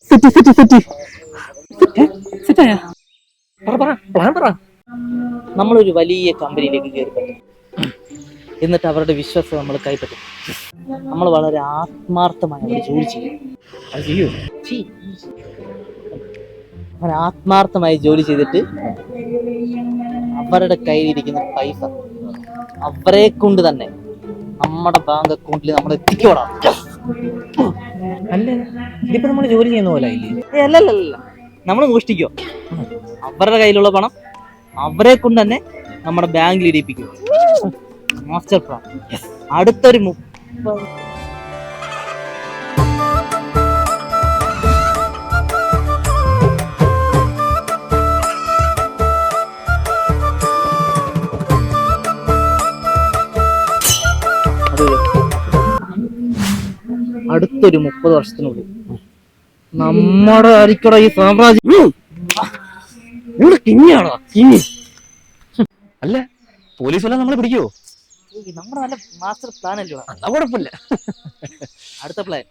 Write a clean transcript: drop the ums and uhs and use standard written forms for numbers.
Set set set സെറ്റായ plan പറ. നമ്മളൊരു വലിയ കമ്പനിയിലേക്ക് കയറിപ്പറ്റും, എന്നിട്ട് അവരുടെ വിശ്വാസം നമ്മൾ കൈപ്പറ്റും. നമ്മൾ വളരെ ആത്മാർത്ഥമായി അവർ ജോലി ചെയ്യും. അത് ചെയ്യൂ. അവർ ആത്മാർത്ഥമായി ജോലി ചെയ്തിട്ട് അവരുടെ കയ്യിലിരിക്കുന്ന പൈസ അവരെ കൊണ്ട് തന്നെ നമ്മുടെ ബാങ്ക് അക്കൗണ്ടിൽ നമ്മൾ എത്തിക്കോടാം. അല്ല, ഇതിപ്പോ നമ്മൾ ജോലി ചെയ്യുന്ന പോലെ ഇല്ലേ? അല്ലല്ല, നമ്മൾ മോഷ്ടിക്കോ. അവരുടെ കയ്യിലുള്ള പണം അവരെ കൊണ്ട് തന്നെ നമ്മുടെ ബാങ്കിൽ ഇടിപ്പിക്കും. Master plan. അടുത്തൊരു 30 വർഷത്തിനുള്ളിൽ നമ്മുടെ അരിക്കട ഈ സാമ്രാജ്യം കിങ്ങിയാണോ കിങ്ങി. അല്ല, പോലീസ് എല്ലാം നമ്മളെ പിടിക്കുവോ? നമ്മുടെ നല്ല മാസ്റ്റർ പ്ലാൻ അല്ലോ. കുഴപ്പമില്ല. അടുത്ത പ്ലാൻ